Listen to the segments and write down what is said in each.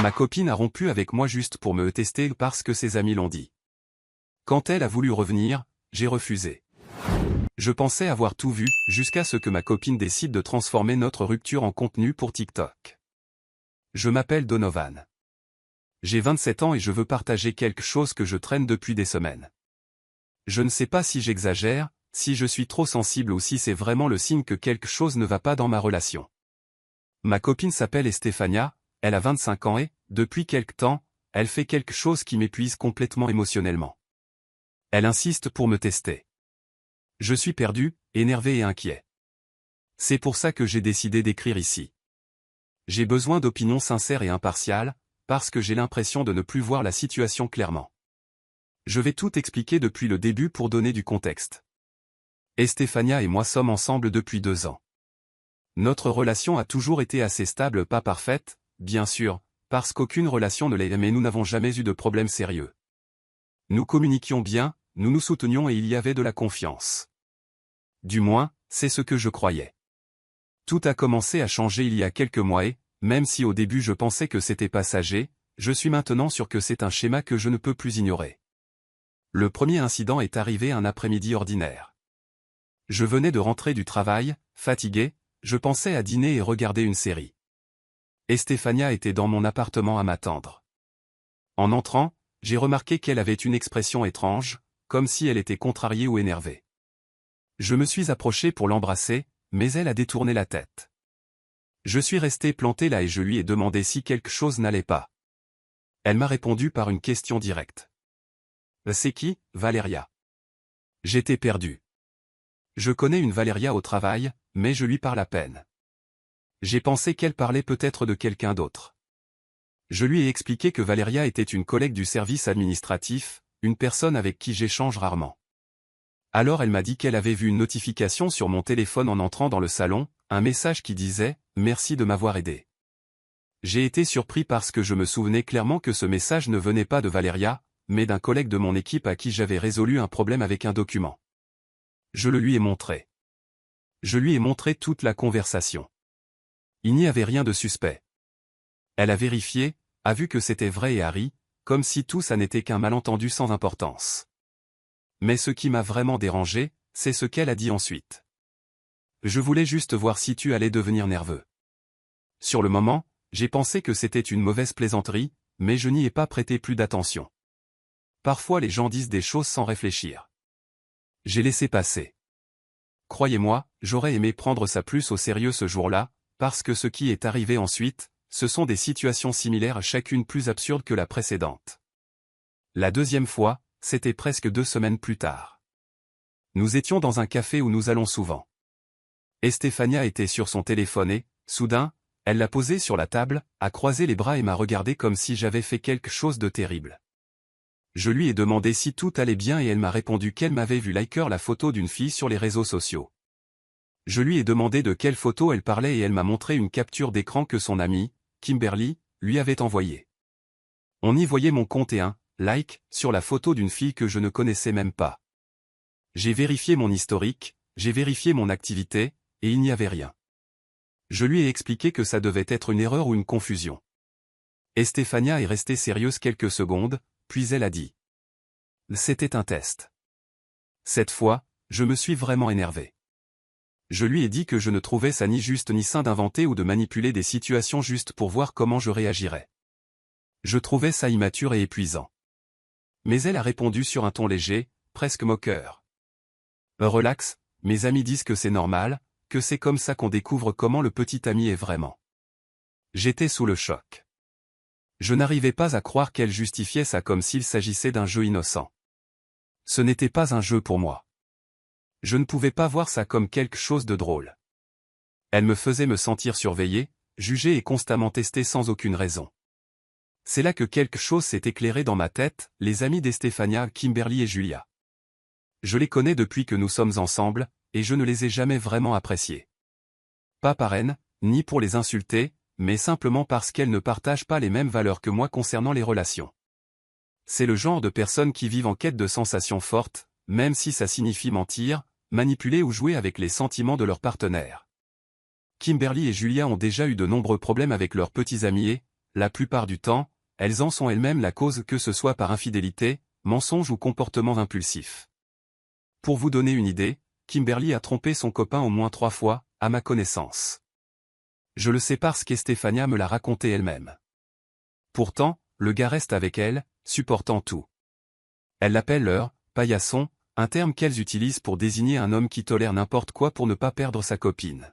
Ma copine a rompu avec moi juste pour me tester parce que ses amis l'ont dit. Quand elle a voulu revenir, j'ai refusé. Je pensais avoir tout vu, jusqu'à ce que ma copine décide de transformer notre rupture en contenu pour TikTok. Je m'appelle Donovan. J'ai 27 ans et je veux partager quelque chose que je traîne depuis des semaines. Je ne sais pas si j'exagère, si je suis trop sensible ou si c'est vraiment le signe que quelque chose ne va pas dans ma relation. Ma copine s'appelle Estefania, elle a 25 ans et, depuis quelque temps, elle fait quelque chose qui m'épuise complètement émotionnellement. Elle insiste pour me tester. Je suis perdu, énervé et inquiet. C'est pour ça que j'ai décidé d'écrire ici. J'ai besoin d'opinions sincères et impartiales, parce que j'ai l'impression de ne plus voir la situation clairement. Je vais tout expliquer depuis le début pour donner du contexte. Estefania et moi sommes ensemble depuis 2 ans. Notre relation a toujours été assez stable, pas parfaite, bien sûr, parce qu'aucune relation ne l'est, mais nous n'avons jamais eu de problème sérieux. Nous communiquions bien, nous nous soutenions et il y avait de la confiance. Du moins, c'est ce que je croyais. Tout a commencé à changer il y a quelques mois et, même si au début je pensais que c'était passager, je suis maintenant sûr que c'est un schéma que je ne peux plus ignorer. Le premier incident est arrivé un après-midi ordinaire. Je venais de rentrer du travail, fatigué, je pensais à dîner et regarder une série. Estefania était dans mon appartement à m'attendre. En entrant, j'ai remarqué qu'elle avait une expression étrange, comme si elle était contrariée ou énervée. Je me suis approché pour l'embrasser, mais elle a détourné la tête. Je suis resté planté là et je lui ai demandé si quelque chose n'allait pas. Elle m'a répondu par une question directe. « C'est qui, Valeria ?» J'étais perdu. Je connais une Valeria au travail, mais je lui parle à peine. J'ai pensé qu'elle parlait peut-être de quelqu'un d'autre. Je lui ai expliqué que Valeria était une collègue du service administratif, une personne avec qui j'échange rarement. Alors elle m'a dit qu'elle avait vu une notification sur mon téléphone en entrant dans le salon, un message qui disait « Merci de m'avoir aidé ». J'ai été surpris parce que je me souvenais clairement que ce message ne venait pas de Valeria, mais d'un collègue de mon équipe à qui j'avais résolu un problème avec un document. Je le lui ai montré. Je lui ai montré toute la conversation. Il n'y avait rien de suspect. Elle a vérifié, a vu que c'était vrai et a ri, comme si tout ça n'était qu'un malentendu sans importance. Mais ce qui m'a vraiment dérangé, c'est ce qu'elle a dit ensuite. Je voulais juste voir si tu allais devenir nerveux. Sur le moment, j'ai pensé que c'était une mauvaise plaisanterie, mais je n'y ai pas prêté plus d'attention. Parfois les gens disent des choses sans réfléchir. J'ai laissé passer. Croyez-moi, j'aurais aimé prendre ça plus au sérieux ce jour-là, parce que ce qui est arrivé ensuite, ce sont des situations similaires, chacune plus absurde que la précédente. La deuxième fois, c'était presque 2 semaines plus tard. Nous étions dans un café où nous allons souvent. Estefania était sur son téléphone et, soudain, elle l'a posé sur la table, a croisé les bras et m'a regardé comme si j'avais fait quelque chose de terrible. Je lui ai demandé si tout allait bien et elle m'a répondu qu'elle m'avait vu liker la photo d'une fille sur les réseaux sociaux. Je lui ai demandé de quelle photo elle parlait et elle m'a montré une capture d'écran que son amie, Kimberly, lui avait envoyée. On y voyait mon compte et un like sur la photo d'une fille que je ne connaissais même pas. J'ai vérifié mon historique, j'ai vérifié mon activité, et il n'y avait rien. Je lui ai expliqué que ça devait être une erreur ou une confusion. Estefania est restée sérieuse quelques secondes, puis elle a dit. C'était un test. Cette fois, je me suis vraiment énervé. Je lui ai dit que je ne trouvais ça ni juste ni sain d'inventer ou de manipuler des situations juste pour voir comment je réagirais. Je trouvais ça immature et épuisant. Mais elle a répondu sur un ton léger, presque moqueur. Relax, mes amis disent que c'est normal, que c'est comme ça qu'on découvre comment le petit ami est vraiment. J'étais sous le choc. Je n'arrivais pas à croire qu'elle justifiait ça comme s'il s'agissait d'un jeu innocent. Ce n'était pas un jeu pour moi. Je ne pouvais pas voir ça comme quelque chose de drôle. Elle me faisait me sentir surveillé, jugé et constamment testé sans aucune raison. C'est là que quelque chose s'est éclairé dans ma tête, les amis d'Estefania, Kimberly et Julia. Je les connais depuis que nous sommes ensemble, et je ne les ai jamais vraiment appréciés. Pas par haine, ni pour les insulter, mais simplement parce qu'elles ne partagent pas les mêmes valeurs que moi concernant les relations. C'est le genre de personnes qui vivent en quête de sensations fortes, même si ça signifie mentir, manipuler ou jouer avec les sentiments de leur partenaire. Kimberly et Julia ont déjà eu de nombreux problèmes avec leurs petits amis et, la plupart du temps, elles en sont elles-mêmes la cause, que ce soit par infidélité, mensonge ou comportement impulsif. Pour vous donner une idée, Kimberly a trompé son copain au moins 3 fois, à ma connaissance. Je le sais parce qu'Estefania me l'a raconté elle-même. Pourtant, le gars reste avec elle, supportant tout. Elle l'appelle leur paillasson, un terme qu'elles utilisent pour désigner un homme qui tolère n'importe quoi pour ne pas perdre sa copine.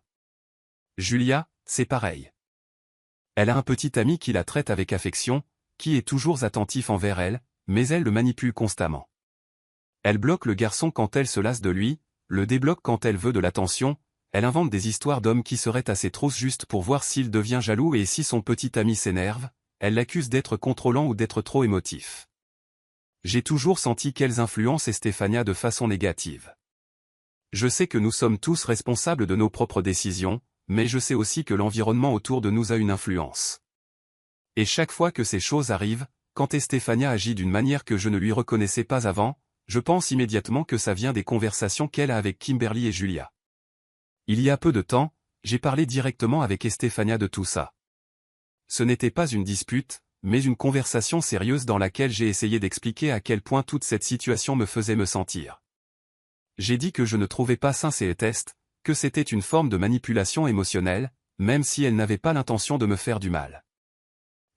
Julia, c'est pareil. Elle a un petit ami qui la traite avec affection, qui est toujours attentif envers elle, mais elle le manipule constamment. Elle bloque le garçon quand elle se lasse de lui, le débloque quand elle veut de l'attention, elle invente des histoires d'hommes qui seraient assez trop juste pour voir s'il devient jaloux, et si son petit ami s'énerve, elle l'accuse d'être contrôlant ou d'être trop émotif. J'ai toujours senti qu'elles influencent Estefania de façon négative. Je sais que nous sommes tous responsables de nos propres décisions, mais je sais aussi que l'environnement autour de nous a une influence. Et chaque fois que ces choses arrivent, quand Estefania agit d'une manière que je ne lui reconnaissais pas avant, je pense immédiatement que ça vient des conversations qu'elle a avec Kimberly et Julia. Il y a peu de temps, j'ai parlé directement avec Estefania de tout ça. Ce n'était pas une dispute, mais une conversation sérieuse dans laquelle j'ai essayé d'expliquer à quel point toute cette situation me faisait me sentir. J'ai dit que je ne trouvais pas sain ces tests, que c'était une forme de manipulation émotionnelle, même si elle n'avait pas l'intention de me faire du mal.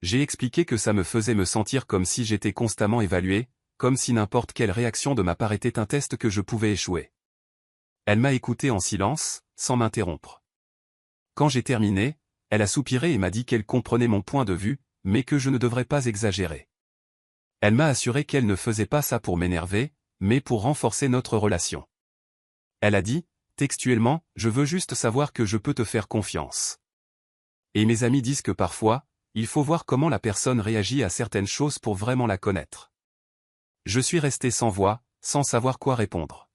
J'ai expliqué que ça me faisait me sentir comme si j'étais constamment évalué, comme si n'importe quelle réaction de ma part était un test que je pouvais échouer. Elle m'a écouté en silence, sans m'interrompre. Quand j'ai terminé, elle a soupiré et m'a dit qu'elle comprenait mon point de vue, mais que je ne devrais pas exagérer. Elle m'a assuré qu'elle ne faisait pas ça pour m'énerver, mais pour renforcer notre relation. Elle a dit, textuellement, « Je veux juste savoir que je peux te faire confiance. » Et mes amis disent que parfois, il faut voir comment la personne réagit à certaines choses pour vraiment la connaître. Je suis resté sans voix, sans savoir quoi répondre.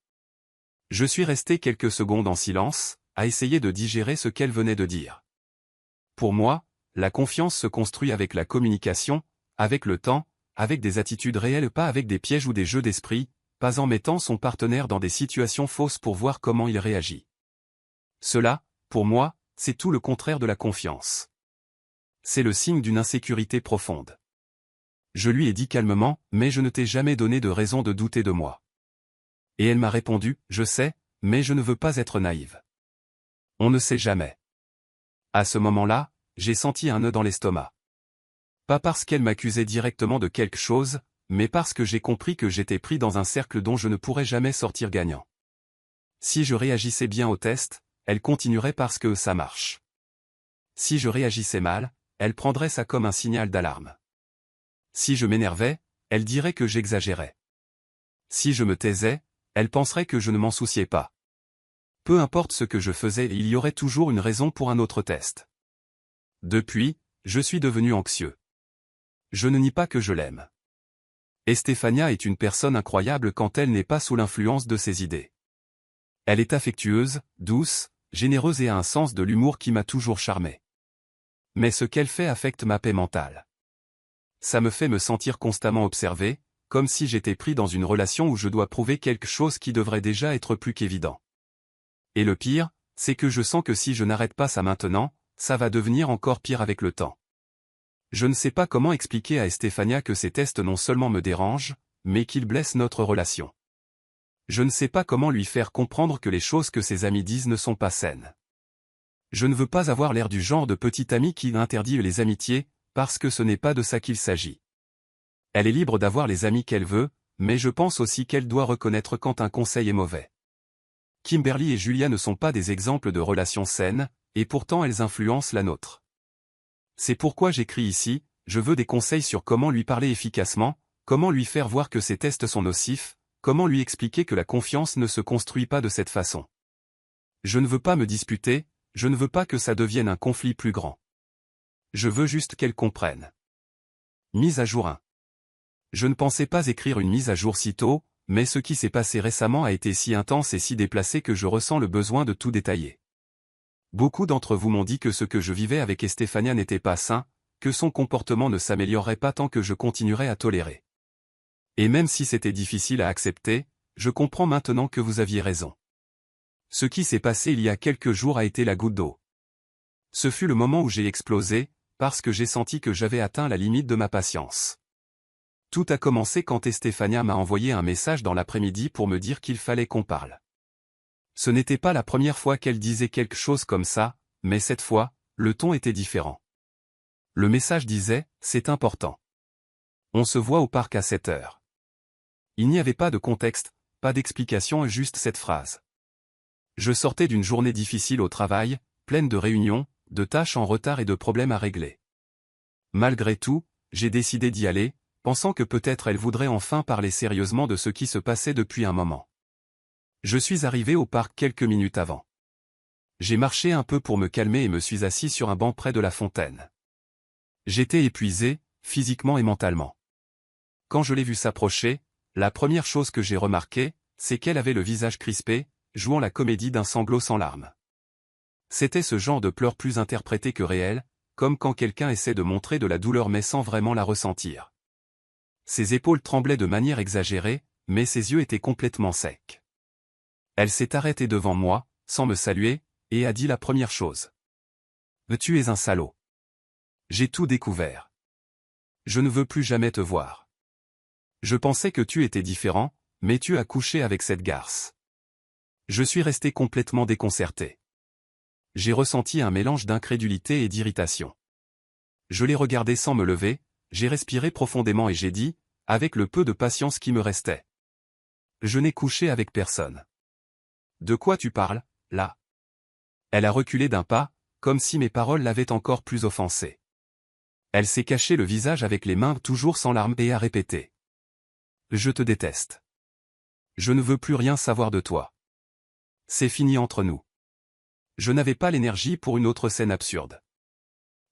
Je suis resté quelques secondes en silence, à essayer de digérer ce qu'elle venait de dire. Pour moi, la confiance se construit avec la communication, avec le temps, avec des attitudes réelles, pas avec des pièges ou des jeux d'esprit, pas en mettant son partenaire dans des situations fausses pour voir comment il réagit. Cela, pour moi, c'est tout le contraire de la confiance. C'est le signe d'une insécurité profonde. Je lui ai dit calmement, « Mais je ne t'ai jamais donné de raison de douter de moi. » Et elle m'a répondu, « Je sais, mais je ne veux pas être naïve. On ne sait jamais. » À ce moment-là, j'ai senti un nœud dans l'estomac. Pas parce qu'elle m'accusait directement de quelque chose, mais parce que j'ai compris que j'étais pris dans un cercle dont je ne pourrais jamais sortir gagnant. Si je réagissais bien au test, elle continuerait parce que ça marche. Si je réagissais mal, elle prendrait ça comme un signal d'alarme. Si je m'énervais, elle dirait que j'exagérais. Si je me taisais, elle penserait que je ne m'en souciais pas. Peu importe ce que je faisais, il y aurait toujours une raison pour un autre test. Depuis, je suis devenu anxieux. Je ne nie pas que je l'aime. Estefania est une personne incroyable quand elle n'est pas sous l'influence de ses idées. Elle est affectueuse, douce, généreuse et a un sens de l'humour qui m'a toujours charmé. Mais ce qu'elle fait affecte ma paix mentale. Ça me fait me sentir constamment observé, comme si j'étais pris dans une relation où je dois prouver quelque chose qui devrait déjà être plus qu'évident. Et le pire, c'est que je sens que si je n'arrête pas ça maintenant, ça va devenir encore pire avec le temps. Je ne sais pas comment expliquer à Estefania que ces tests non seulement me dérangent, mais qu'ils blessent notre relation. Je ne sais pas comment lui faire comprendre que les choses que ses amis disent ne sont pas saines. Je ne veux pas avoir l'air du genre de petit ami qui interdit les amitiés, parce que ce n'est pas de ça qu'il s'agit. Elle est libre d'avoir les amis qu'elle veut, mais je pense aussi qu'elle doit reconnaître quand un conseil est mauvais. Kimberly et Julia ne sont pas des exemples de relations saines, et pourtant elles influencent la nôtre. C'est pourquoi j'écris ici, je veux des conseils sur comment lui parler efficacement, comment lui faire voir que ces tests sont nocifs, comment lui expliquer que la confiance ne se construit pas de cette façon. Je ne veux pas me disputer, je ne veux pas que ça devienne un conflit plus grand. Je veux juste qu'elle comprenne. Mise à jour 1. Je ne pensais pas écrire une mise à jour si tôt, mais ce qui s'est passé récemment a été si intense et si déplacé que je ressens le besoin de tout détailler. Beaucoup d'entre vous m'ont dit que ce que je vivais avec Estefania n'était pas sain, que son comportement ne s'améliorerait pas tant que je continuerais à tolérer. Et même si c'était difficile à accepter, je comprends maintenant que vous aviez raison. Ce qui s'est passé il y a quelques jours a été la goutte d'eau. Ce fut le moment où j'ai explosé, parce que j'ai senti que j'avais atteint la limite de ma patience. Tout a commencé quand Estefania m'a envoyé un message dans l'après-midi pour me dire qu'il fallait qu'on parle. Ce n'était pas la première fois qu'elle disait quelque chose comme ça, mais cette fois, le ton était différent. Le message disait « C'est important. On se voit au parc à 7 heures. » Il n'y avait pas de contexte, pas d'explication, juste cette phrase. Je sortais d'une journée difficile au travail, pleine de réunions, de tâches en retard et de problèmes à régler. Malgré tout, j'ai décidé d'y aller, pensant que peut-être elle voudrait enfin parler sérieusement de ce qui se passait depuis un moment. Je suis arrivé au parc quelques minutes avant. J'ai marché un peu pour me calmer et me suis assis sur un banc près de la fontaine. J'étais épuisé, physiquement et mentalement. Quand je l'ai vue s'approcher, la première chose que j'ai remarquée, c'est qu'elle avait le visage crispé, jouant la comédie d'un sanglot sans larmes. C'était ce genre de pleurs plus interprété que réel, comme quand quelqu'un essaie de montrer de la douleur mais sans vraiment la ressentir. Ses épaules tremblaient de manière exagérée, mais ses yeux étaient complètement secs. Elle s'est arrêtée devant moi, sans me saluer, et a dit la première chose. « Tu es un salaud. J'ai tout découvert. Je ne veux plus jamais te voir. Je pensais que tu étais différent, mais tu as couché avec cette garce. » Je suis resté complètement déconcerté. J'ai ressenti un mélange d'incrédulité et d'irritation. Je l'ai regardé sans me lever, j'ai respiré profondément et j'ai dit, avec le peu de patience qui me restait. Je n'ai couché avec personne. De quoi tu parles, là? Elle a reculé d'un pas, comme si mes paroles l'avaient encore plus offensée. Elle s'est cachée le visage avec les mains toujours sans larmes et a répété. Je te déteste. Je ne veux plus rien savoir de toi. C'est fini entre nous. Je n'avais pas l'énergie pour une autre scène absurde.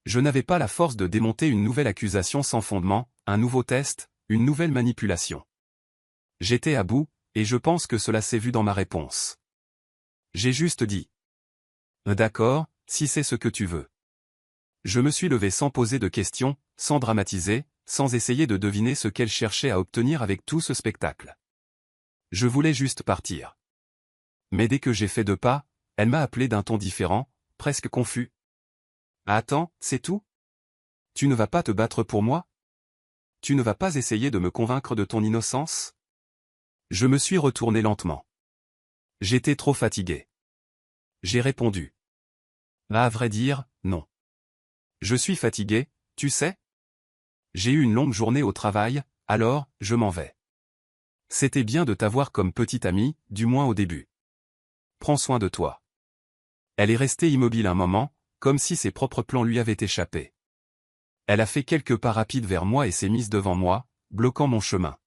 Je n'avais pas la force de démonter une nouvelle accusation sans fondement, un nouveau test, une nouvelle manipulation. J'étais à bout, et je pense que cela s'est vu dans ma réponse. J'ai juste dit. D'accord, si c'est ce que tu veux. Je me suis levé sans poser de questions, sans dramatiser, sans essayer de deviner ce qu'elle cherchait à obtenir avec tout ce spectacle. Je voulais juste partir. Mais dès que j'ai fait 2 pas, elle m'a appelé d'un ton différent, presque confus. Attends, c'est tout? Tu ne vas pas te battre pour moi? Tu ne vas pas essayer de me convaincre de ton innocence? Je me suis retourné lentement. J'étais trop fatigué. J'ai répondu. À vrai dire, non. Je suis fatigué, tu sais? J'ai eu une longue journée au travail, alors, je m'en vais. C'était bien de t'avoir comme petite amie, du moins au début. Prends soin de toi. Elle est restée immobile un moment, comme si ses propres plans lui avaient échappé. Elle a fait quelques pas rapides vers moi et s'est mise devant moi, bloquant mon chemin.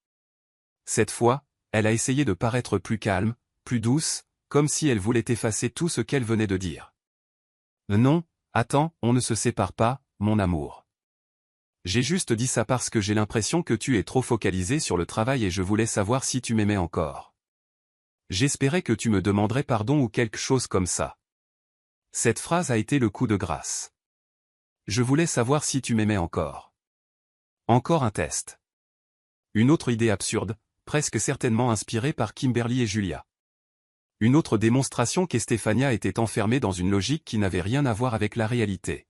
Cette fois, elle a essayé de paraître plus calme, plus douce, comme si elle voulait effacer tout ce qu'elle venait de dire. Non, attends, on ne se sépare pas, mon amour. J'ai juste dit ça parce que j'ai l'impression que tu es trop focalisé sur le travail et je voulais savoir si tu m'aimais encore. J'espérais que tu me demanderais pardon ou quelque chose comme ça. Cette phrase a été le coup de grâce. Je voulais savoir si tu m'aimais encore. Encore un test. Une autre idée absurde, presque certainement inspirée par Kimberly et Julia. Une autre démonstration qu'Estefania était enfermée dans une logique qui n'avait rien à voir avec la réalité.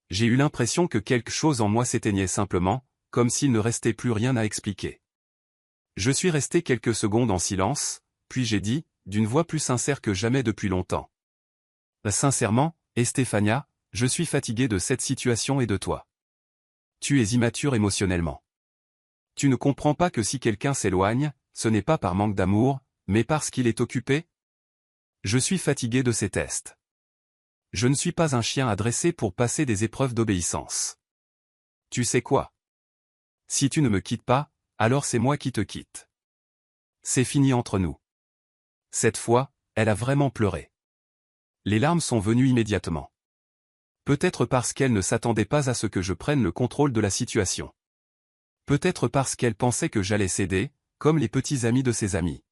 J'ai eu l'impression que quelque chose en moi s'éteignait simplement, comme s'il ne restait plus rien à expliquer. Je suis resté quelques secondes en silence, puis j'ai dit, d'une voix plus sincère que jamais depuis longtemps. Sincèrement, Estefania, je suis fatigué de cette situation et de toi. Tu es immature émotionnellement. Tu ne comprends pas que si quelqu'un s'éloigne, ce n'est pas par manque d'amour, mais parce qu'il est occupé? Je suis fatigué de ces tests. Je ne suis pas un chien à dresser pour passer des épreuves d'obéissance. Tu sais quoi? Si tu ne me quittes pas, alors c'est moi qui te quitte. C'est fini entre nous. Cette fois, elle a vraiment pleuré. Les larmes sont venues immédiatement. Peut-être parce qu'elle ne s'attendait pas à ce que je prenne le contrôle de la situation. Peut-être parce qu'elle pensait que j'allais céder, comme les petits amis de ses amis.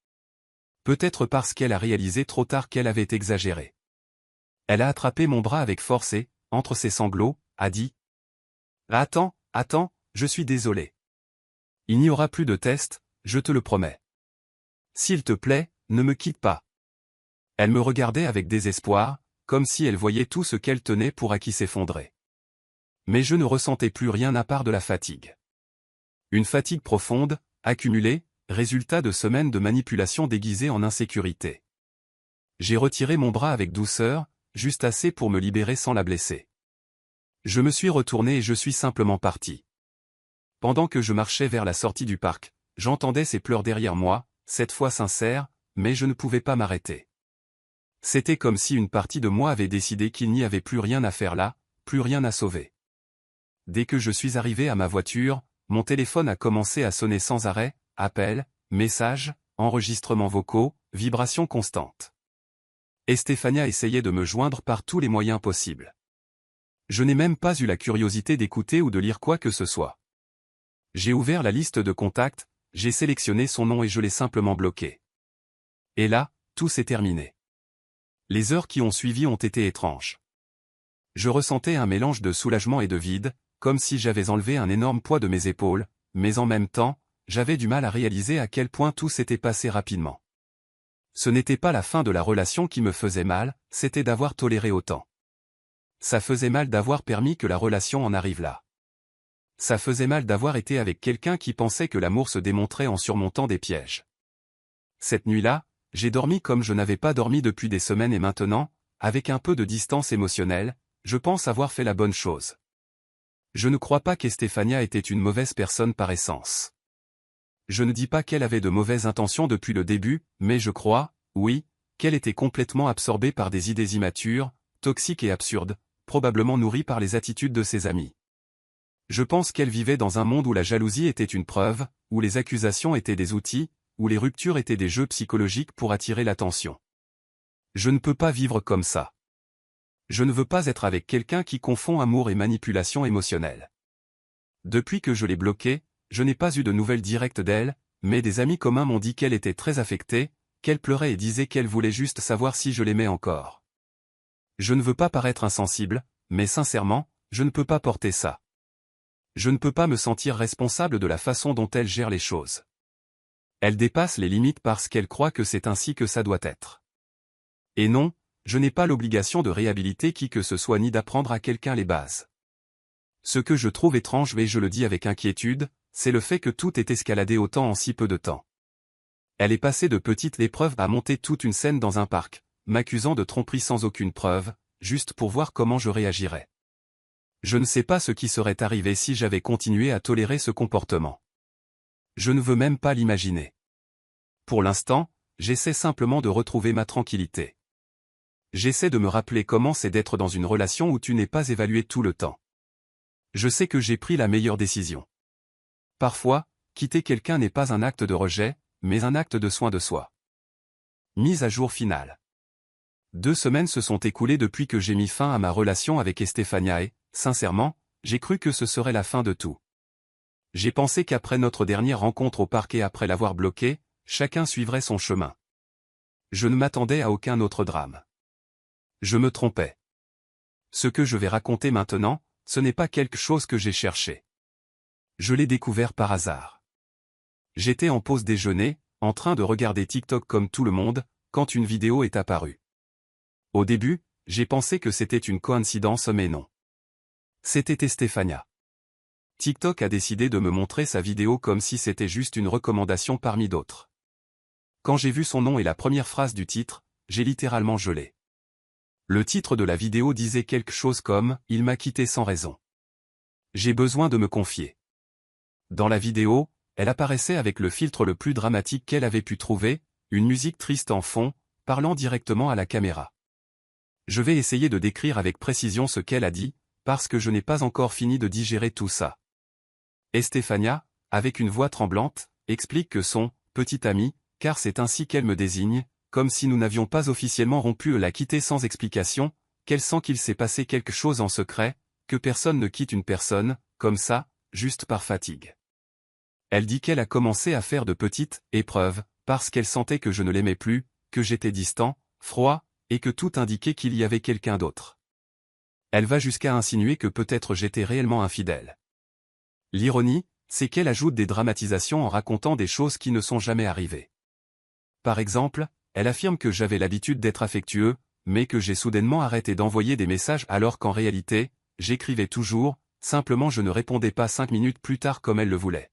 Peut-être parce qu'elle a réalisé trop tard qu'elle avait exagéré. Elle a attrapé mon bras avec force et, entre ses sanglots, a dit « Attends, je suis désolé. Il n'y aura plus de test, je te le promets. S'il te plaît, ne me quitte pas. » Elle me regardait avec désespoir, comme si elle voyait tout ce qu'elle tenait pour acquis s'effondrer. Mais je ne ressentais plus rien à part de la fatigue. Une fatigue profonde, accumulée, résultat de semaines de manipulation déguisée en insécurité. J'ai retiré mon bras avec douceur, juste assez pour me libérer sans la blesser. Je me suis retourné et je suis simplement parti. Pendant que je marchais vers la sortie du parc, j'entendais ses pleurs derrière moi, cette fois sincères, mais je ne pouvais pas m'arrêter. C'était comme si une partie de moi avait décidé qu'il n'y avait plus rien à faire là, plus rien à sauver. Dès que je suis arrivé à ma voiture, mon téléphone a commencé à sonner sans arrêt, appels, messages, enregistrements vocaux, vibrations constantes. Estefania essayait de me joindre par tous les moyens possibles. Je n'ai même pas eu la curiosité d'écouter ou de lire quoi que ce soit. J'ai ouvert la liste de contacts, j'ai sélectionné son nom et je l'ai simplement bloqué. Et là, tout s'est terminé. Les heures qui ont suivi ont été étranges. Je ressentais un mélange de soulagement et de vide, comme si j'avais enlevé un énorme poids de mes épaules, mais en même temps, j'avais du mal à réaliser à quel point tout s'était passé rapidement. Ce n'était pas la fin de la relation qui me faisait mal, c'était d'avoir toléré autant. Ça faisait mal d'avoir permis que la relation en arrive là. Ça faisait mal d'avoir été avec quelqu'un qui pensait que l'amour se démontrait en surmontant des pièges. Cette nuit-là, j'ai dormi comme je n'avais pas dormi depuis des semaines et maintenant, avec un peu de distance émotionnelle, je pense avoir fait la bonne chose. Je ne crois pas qu'Estefania était une mauvaise personne par essence. Je ne dis pas qu'elle avait de mauvaises intentions depuis le début, mais je crois, oui, qu'elle était complètement absorbée par des idées immatures, toxiques et absurdes, probablement nourries par les attitudes de ses amis. Je pense qu'elle vivait dans un monde où la jalousie était une preuve, où les accusations étaient des outils, où les ruptures étaient des jeux psychologiques pour attirer l'attention. Je ne peux pas vivre comme ça. Je ne veux pas être avec quelqu'un qui confond amour et manipulation émotionnelle. Depuis que je l'ai bloquée, je n'ai pas eu de nouvelles directes d'elle, mais des amis communs m'ont dit qu'elle était très affectée, qu'elle pleurait et disait qu'elle voulait juste savoir si je l'aimais encore. Je ne veux pas paraître insensible, mais sincèrement, je ne peux pas porter ça. Je ne peux pas me sentir responsable de la façon dont elle gère les choses. Elle dépasse les limites parce qu'elle croit que c'est ainsi que ça doit être. Et non, je n'ai pas l'obligation de réhabiliter qui que ce soit ni d'apprendre à quelqu'un les bases. Ce que je trouve étrange et je le dis avec inquiétude, c'est le fait que tout ait escaladé autant en si peu de temps. Elle est passée de petites épreuves à monter toute une scène dans un parc, m'accusant de tromperie sans aucune preuve, juste pour voir comment je réagirais. Je ne sais pas ce qui serait arrivé si j'avais continué à tolérer ce comportement. Je ne veux même pas l'imaginer. Pour l'instant, j'essaie simplement de retrouver ma tranquillité. J'essaie de me rappeler comment c'est d'être dans une relation où tu n'es pas évalué tout le temps. Je sais que j'ai pris la meilleure décision. Parfois, quitter quelqu'un n'est pas un acte de rejet, mais un acte de soin de soi. Mise à jour finale. 2 semaines se sont écoulées depuis que j'ai mis fin à ma relation avec Estefania et, sincèrement, j'ai cru que ce serait la fin de tout. J'ai pensé qu'après notre dernière rencontre au parc et après l'avoir bloqué, chacun suivrait son chemin. Je ne m'attendais à aucun autre drame. Je me trompais. Ce que je vais raconter maintenant, ce n'est pas quelque chose que j'ai cherché. Je l'ai découvert par hasard. J'étais en pause déjeuner, en train de regarder TikTok comme tout le monde, quand une vidéo est apparue. Au début, j'ai pensé que c'était une coïncidence mais non. C'était Estefania. TikTok a décidé de me montrer sa vidéo comme si c'était juste une recommandation parmi d'autres. Quand j'ai vu son nom et la première phrase du titre, j'ai littéralement gelé. Le titre de la vidéo disait quelque chose comme « Il m'a quitté sans raison ». J'ai besoin de me confier. Dans la vidéo, elle apparaissait avec le filtre le plus dramatique qu'elle avait pu trouver, une musique triste en fond, parlant directement à la caméra. Je vais essayer de décrire avec précision ce qu'elle a dit, parce que je n'ai pas encore fini de digérer tout ça. Estefania, avec une voix tremblante, explique que son « petit ami », car c'est ainsi qu'elle me désigne, comme si nous n'avions pas officiellement rompu, l'a quitté sans explication, qu'elle sent qu'il s'est passé quelque chose en secret, que personne ne quitte une personne, comme ça, juste par fatigue. Elle dit qu'elle a commencé à faire de petites épreuves, parce qu'elle sentait que je ne l'aimais plus, que j'étais distant, froid, et que tout indiquait qu'il y avait quelqu'un d'autre. Elle va jusqu'à insinuer que peut-être j'étais réellement infidèle. L'ironie, c'est qu'elle ajoute des dramatisations en racontant des choses qui ne sont jamais arrivées. Par exemple, elle affirme que j'avais l'habitude d'être affectueux, mais que j'ai soudainement arrêté d'envoyer des messages alors qu'en réalité, j'écrivais toujours, simplement je ne répondais pas 5 minutes plus tard comme elle le voulait.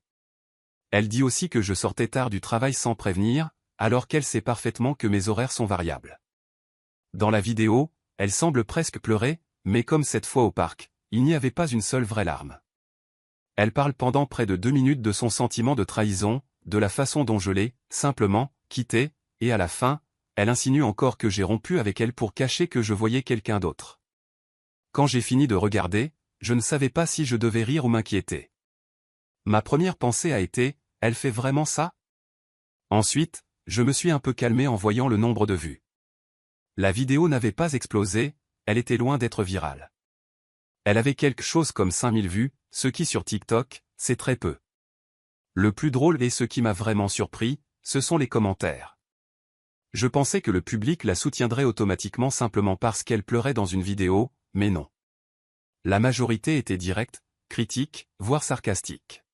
Elle dit aussi que je sortais tard du travail sans prévenir, alors qu'elle sait parfaitement que mes horaires sont variables. Dans la vidéo, elle semble presque pleurer, mais comme cette fois au parc, il n'y avait pas une seule vraie larme. Elle parle pendant près de 2 minutes de son sentiment de trahison, de la façon dont je l'ai, simplement, quitté, et à la fin, elle insinue encore que j'ai rompu avec elle pour cacher que je voyais quelqu'un d'autre. Quand j'ai fini de regarder, je ne savais pas si je devais rire ou m'inquiéter. Ma première pensée a été, elle fait vraiment ça? Ensuite, je me suis un peu calmé en voyant le nombre de vues. La vidéo n'avait pas explosé, elle était loin d'être virale. Elle avait quelque chose comme 5000 vues, ce qui sur TikTok, c'est très peu. Le plus drôle et ce qui m'a vraiment surpris, ce sont les commentaires. Je pensais que le public la soutiendrait automatiquement simplement parce qu'elle pleurait dans une vidéo, mais non. La majorité était directe, critique, voire sarcastique.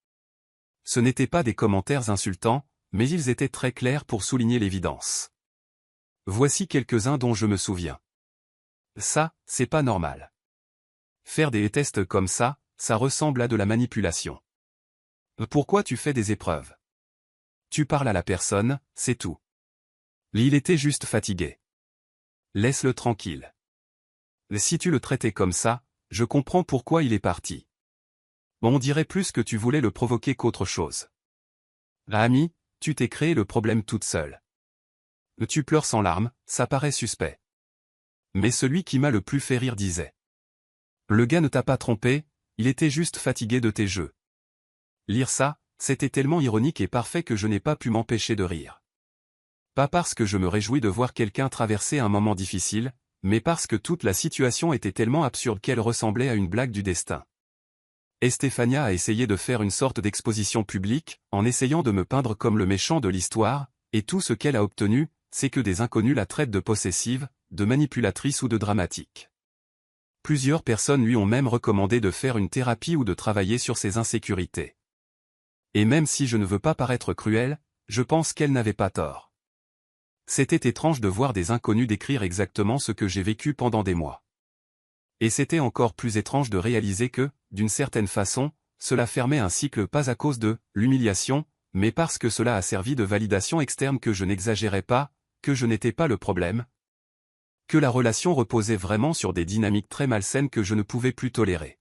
Ce n'étaient pas des commentaires insultants, mais ils étaient très clairs pour souligner l'évidence. Voici quelques-uns dont je me souviens. Ça, c'est pas normal. Faire des tests comme ça ressemble à de la manipulation. Pourquoi tu fais des épreuves? Tu parles à la personne, c'est tout. Il était juste fatigué. Laisse-le tranquille. Si tu le traitais comme ça, je comprends pourquoi il est parti. On dirait plus que tu voulais le provoquer qu'autre chose. Ami, tu t'es créé le problème toute seule. Tu pleures sans larmes, ça paraît suspect. Mais celui qui m'a le plus fait rire disait. Le gars ne t'a pas trompé, il était juste fatigué de tes jeux. Lire ça, c'était tellement ironique et parfait que je n'ai pas pu m'empêcher de rire. Pas parce que je me réjouis de voir quelqu'un traverser un moment difficile, mais parce que toute la situation était tellement absurde qu'elle ressemblait à une blague du destin. Estefania a essayé de faire une sorte d'exposition publique, en essayant de me peindre comme le méchant de l'histoire, et tout ce qu'elle a obtenu, c'est que des inconnus la traitent de possessive, de manipulatrice ou de dramatique. Plusieurs personnes lui ont même recommandé de faire une thérapie ou de travailler sur ses insécurités. Et même si je ne veux pas paraître cruel, je pense qu'elle n'avait pas tort. C'était étrange de voir des inconnus décrire exactement ce que j'ai vécu pendant des mois. Et c'était encore plus étrange de réaliser que, d'une certaine façon, cela fermait un cycle pas à cause de l'humiliation, mais parce que cela a servi de validation externe que je n'exagérais pas, que je n'étais pas le problème, que la relation reposait vraiment sur des dynamiques très malsaines que je ne pouvais plus tolérer.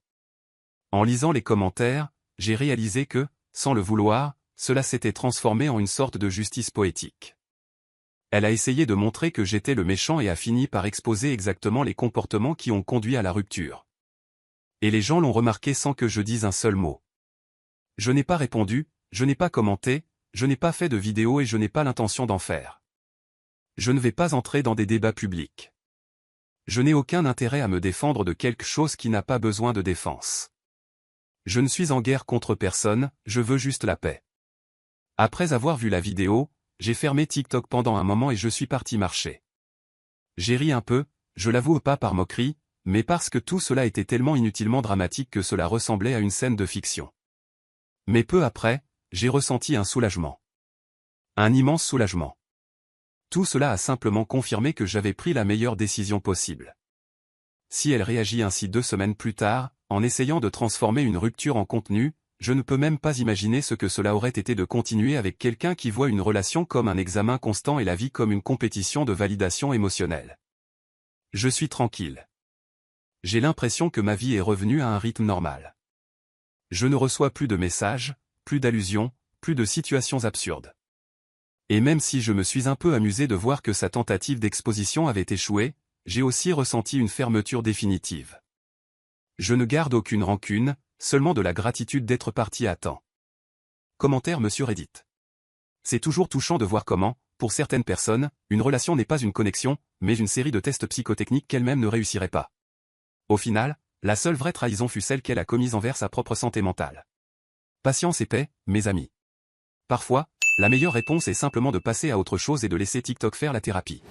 En lisant les commentaires, j'ai réalisé que, sans le vouloir, cela s'était transformé en une sorte de justice poétique. Elle a essayé de montrer que j'étais le méchant et a fini par exposer exactement les comportements qui ont conduit à la rupture. Et les gens l'ont remarqué sans que je dise un seul mot. Je n'ai pas répondu, je n'ai pas commenté, je n'ai pas fait de vidéo et je n'ai pas l'intention d'en faire. Je ne vais pas entrer dans des débats publics. Je n'ai aucun intérêt à me défendre de quelque chose qui n'a pas besoin de défense. Je ne suis en guerre contre personne, je veux juste la paix. Après avoir vu la vidéo, j'ai fermé TikTok pendant un moment et je suis parti marcher. J'ai ri un peu, je l'avoue pas par moquerie, mais parce que tout cela était tellement inutilement dramatique que cela ressemblait à une scène de fiction. Mais peu après, j'ai ressenti un soulagement. Un immense soulagement. Tout cela a simplement confirmé que j'avais pris la meilleure décision possible. Si elle réagit ainsi 2 semaines plus tard, en essayant de transformer une rupture en contenu, je ne peux même pas imaginer ce que cela aurait été de continuer avec quelqu'un qui voit une relation comme un examen constant et la vie comme une compétition de validation émotionnelle. Je suis tranquille. J'ai l'impression que ma vie est revenue à un rythme normal. Je ne reçois plus de messages, plus d'allusions, plus de situations absurdes. Et même si je me suis un peu amusé de voir que sa tentative d'exposition avait échoué, j'ai aussi ressenti une fermeture définitive. Je ne garde aucune rancune, seulement de la gratitude d'être parti à temps. Commentaire Monsieur Reddit. C'est toujours touchant de voir comment, pour certaines personnes, une relation n'est pas une connexion, mais une série de tests psychotechniques qu'elle-même ne réussirait pas. Au final, la seule vraie trahison fut celle qu'elle a commise envers sa propre santé mentale. Patience et paix, mes amis. Parfois, la meilleure réponse est simplement de passer à autre chose et de laisser TikTok faire la thérapie.